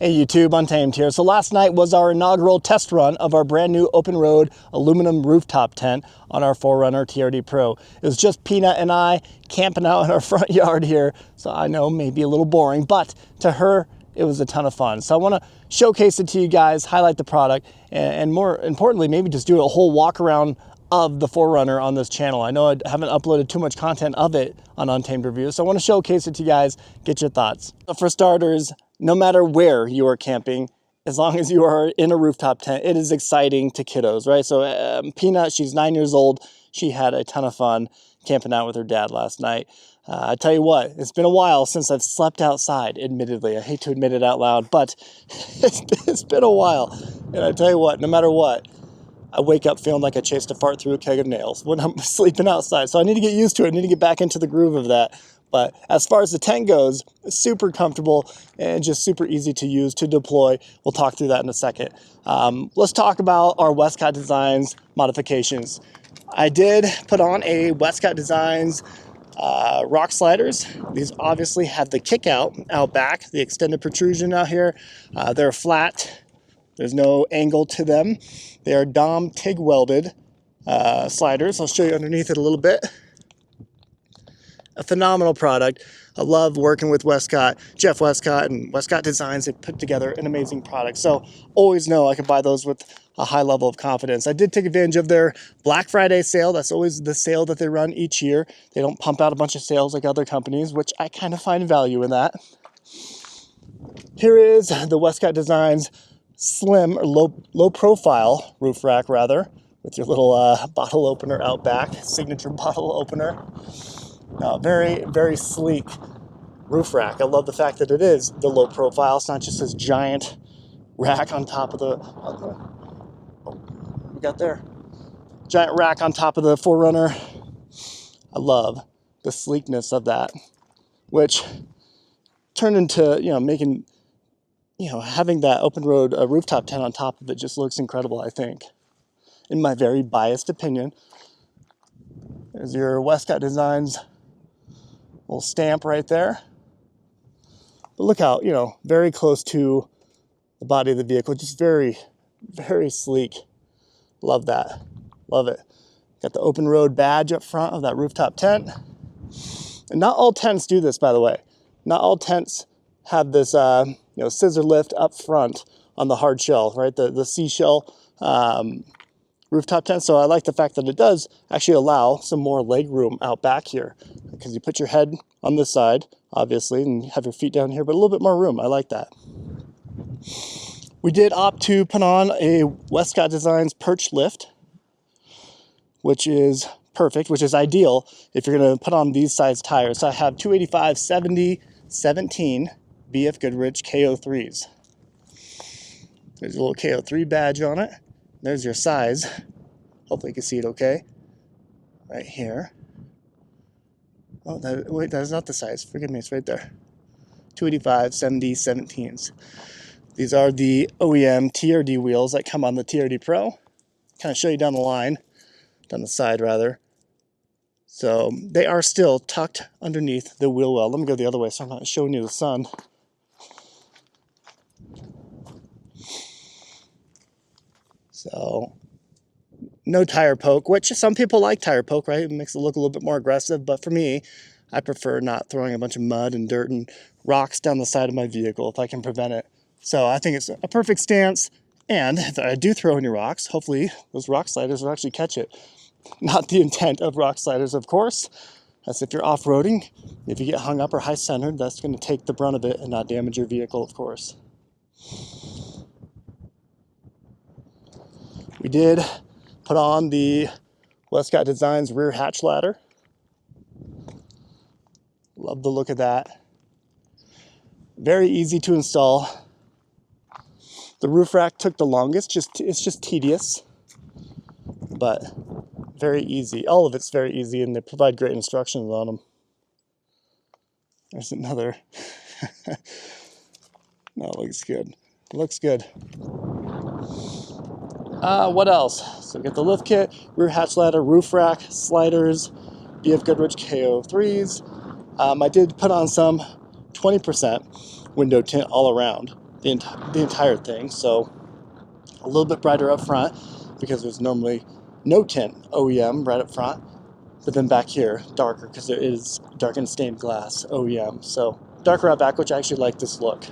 Hey YouTube, Untamed here. So last night was our inaugural test run of our brand new OPENROAD aluminum rooftop tent on our 4Runner TRD Pro. It was just Peanut and I camping out in our front yard here. So I know maybe a little boring, but to her, it was a ton of fun. So I want to showcase it to you guys, highlight the product, and more importantly, maybe just do a whole walk around of the 4Runner on this channel. I know I haven't uploaded too much content of it on Untamed Reviews, so I want to showcase it to you guys, get your thoughts. So for starters, no matter where you are camping, as long as you are in a rooftop tent, it is exciting to kiddos, right? So Peanut, she's 9 years old. She had a ton of fun camping out with her dad last night. I tell you what, it's been a while since I've slept outside, admittedly. I hate to admit it out loud, but it's been a while. And I tell you what, no matter what, I wake up feeling like I chased a fart through a keg of nails when I'm sleeping outside. So I need to get used to it. I need to get back into the groove of that. But as far as the tent goes, it's super comfortable and just super easy to use, to deploy. We'll talk through that in a second. Let's talk about our Westcott Designs modifications. I did put on a Westcott Designs rock sliders. These obviously have the kickout out back, the extended protrusion out here. They're flat. There's no angle to them. They are Dom TIG welded sliders. I'll show you underneath it a little bit. A phenomenal product. I love working with Westcott, Jeff Westcott and Westcott Designs. They put together an amazing product. So always know I can buy those with a high level of confidence. I did take advantage of their Black Friday sale. That's always the sale that they run each year. They don't pump out a bunch of sales like other companies, which I kind of find value in that. Here is the Westcott Designs slim or low profile roof rack, rather, with your little bottle opener out back, signature bottle opener. Very, very sleek roof rack. I love the fact that it is the low profile. It's not just this giant rack on top of the, we got there, giant rack on top of the 4Runner. I love the sleekness of that, which turned into, making, having that OPENROAD rooftop tent on top of it just looks incredible, I think, in my very biased opinion. There's your Westcott Designs little stamp right there. But look how, very close to the body of the vehicle. Just very, very sleek. Love that. Love it. Got the OPENROAD badge up front of that rooftop tent. And not all tents do this, by the way. Not all tents have this, scissor lift up front on the hard shell, right? The seashell rooftop tent. So I like the fact that it does actually allow some more leg room out back here, because you put your head on this side, obviously, and have your feet down here, but a little bit more room. I like that. We did opt to put on a Westcott Designs perch lift, which is perfect, which is ideal if you're going to put on these size tires. So I have 285/70/17 BFGoodrich KO3s. There's a little KO3 badge on it. There's your size. Hopefully you can see it okay. Right here. Oh, wait, that is not the size. Forgive me, it's right there. 285/70/17s. These are the OEM TRD wheels that come on the TRD Pro. Kind of show you down the side rather. So they are still tucked underneath the wheel well. Let me go the other way so I'm not showing you the sun. So no tire poke, which some people like tire poke, right? It makes it look a little bit more aggressive, but for me, I prefer not throwing a bunch of mud and dirt and rocks down the side of my vehicle if I can prevent it. So I think it's a perfect stance, and if I do throw any rocks, hopefully those rock sliders will actually catch it. Not the intent of rock sliders, of course. That's if you're off-roading. If you get hung up or high-centered, that's going to take the brunt of it and not damage your vehicle, of course. We did put on the Westcott Designs rear hatch ladder. Love the look of that. Very easy to install. The roof rack took the longest. It's just tedious, but very easy. All of it's very easy, and they provide great instructions on them. There's another. No, it looks good. It looks good. What else? So we got the lift kit, rear hatch ladder, roof rack, sliders, BFGoodrich KO3s. I did put on some 20% window tint all around. the entire thing. So a little bit brighter up front because there's normally no tint OEM right up front, but then back here darker because there is darkened stained glass OEM. So darker out back, which I actually like this look.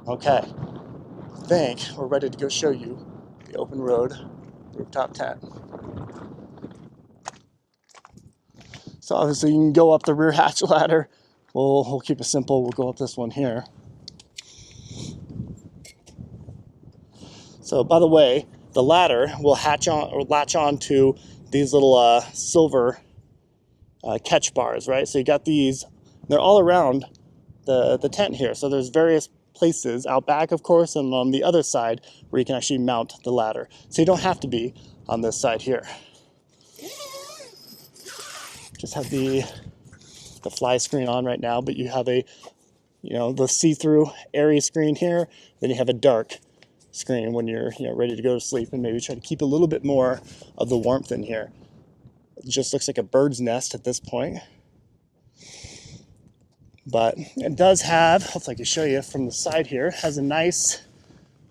Okay, I think we're ready to go show you the OPENROAD rooftop tent. So obviously you can go up the rear hatch ladder. We'll keep it simple. We'll go up this one here. So by the way, the ladder will latch on to these little silver catch bars, right? So you got these, they're all around the tent here. So there's various places out back, of course, and on the other side where you can actually mount the ladder. So you don't have to be on this side here. Just have the fly screen on right now, but you have a, the see-through airy screen here. Then you have a dark screen when you're ready to go to sleep, and maybe try to keep a little bit more of the warmth in here. It just looks like a bird's nest at this point, but it does have, hopefully I can show you from the side here, has a nice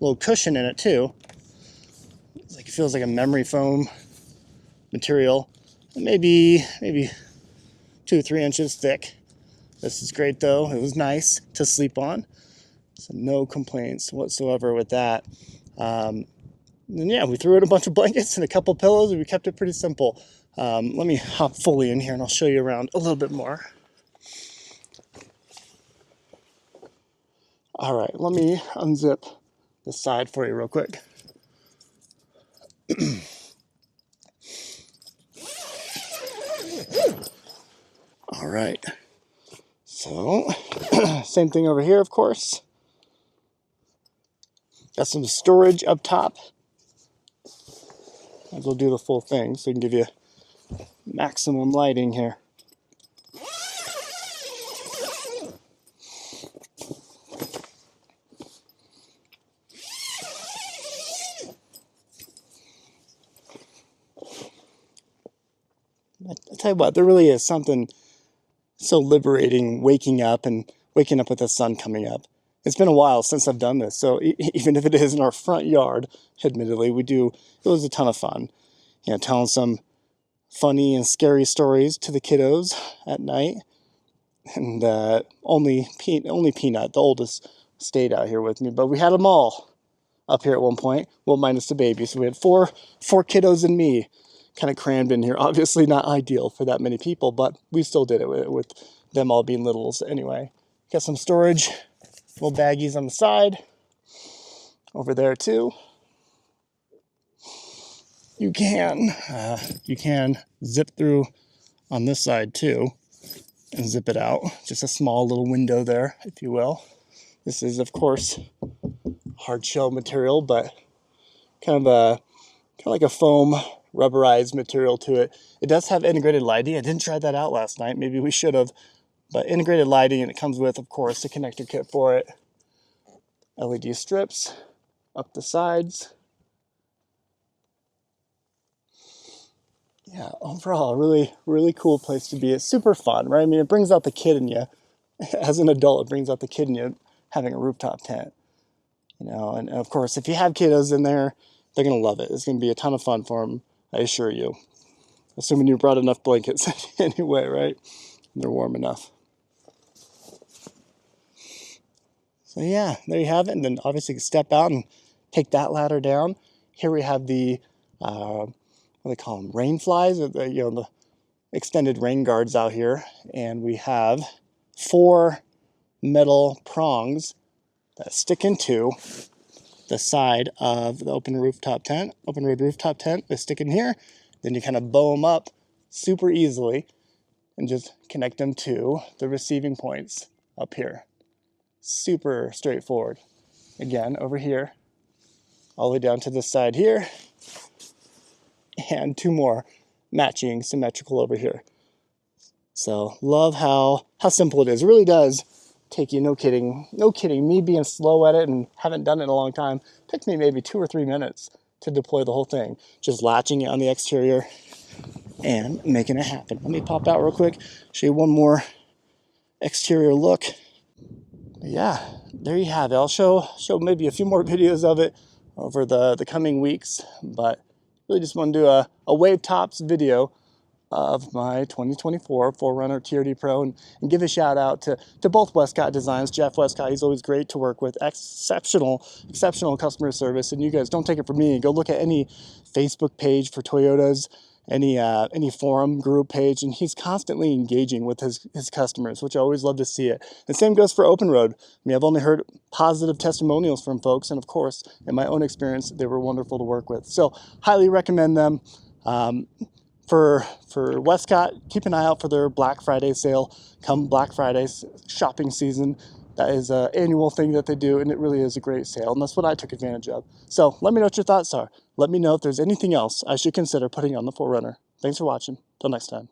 little cushion in it too. It's like, it feels like a memory foam material, maybe 2 or 3 inches thick. This is great though. It was nice to sleep on. So no complaints whatsoever with that. And yeah, we threw in a bunch of blankets and a couple pillows, and we kept it pretty simple. Let me hop fully in here and I'll show you around a little bit more. All right, let me unzip the side for you real quick. All right, so same thing over here, of course. Got some storage up top. Might as well do the full thing so we can give you maximum lighting here. I tell you what, there really is something so liberating waking up with the sun coming up. It's been a while since I've done this, so even if it is in our front yard, admittedly, it was a ton of fun. Telling some funny and scary stories to the kiddos at night. And only Peanut, the oldest, stayed out here with me, but we had them all up here at one point, well, minus the baby. So we had four kiddos and me kind of crammed in here. Obviously not ideal for that many people, but we still did it with them all being littles anyway. Got some storage, little baggies on the side, over there too. You can zip through on this side too and zip it out. Just a small little window there, if you will. This is, of course, hard shell material, but kind of like a foam rubberized material to it. It does have integrated lighting. I didn't try that out last night. Maybe we should have. But integrated lighting, and it comes with, of course, the connector kit for it. LED strips up the sides. Yeah, overall, really, really cool place to be. It's super fun, right? I mean, it brings out the kid in you. As an adult, it brings out the kid in you having a rooftop tent. And of course, if you have kiddos in there, they're going to love it. It's going to be a ton of fun for them, I assure you. Assuming you brought enough blankets anyway, right? And they're warm enough. So yeah, there you have it. And then obviously you can step out and take that ladder down. Here we have the, what do they call them? Rain flies, the extended rain guards out here. And we have 4 metal prongs that stick into the side of the OPENROAD rooftop tent. They stick in here. Then you kind of bow them up super easily and just connect them to the receiving points up here. Super straightforward. Again, over here, all the way down to this side here, and 2 more matching symmetrical over here. So love how simple it is. It really does take you, no kidding, me being slow at it and haven't done it in a long time, took me maybe 2 or 3 minutes to deploy the whole thing. Just latching it on the exterior and making it happen. Let me pop out real quick, show you one more exterior look. Yeah, there you have it. I'll show maybe a few more videos of it over the coming weeks, but really just want to do a wave tops video of my 2024 4Runner TRD Pro and give a shout out to both Westcott Designs. Jeff Westcott, he's always great to work with, exceptional customer service. And you guys, don't take it from me, go look at any Facebook page for Toyotas, any forum group page, and he's constantly engaging with his customers, which I always love to see it. The same goes for OPENROAD. I mean, I've only heard positive testimonials from folks, and of course, in my own experience, they were wonderful to work with. So highly recommend them. For Westcott, keep an eye out for their Black Friday sale come Black Friday shopping season. That is an annual thing that they do, and it really is a great sale, and that's what I took advantage of. So let me know what your thoughts are. Let me know if there's anything else I should consider putting on the 4Runner. Thanks for watching. Till next time.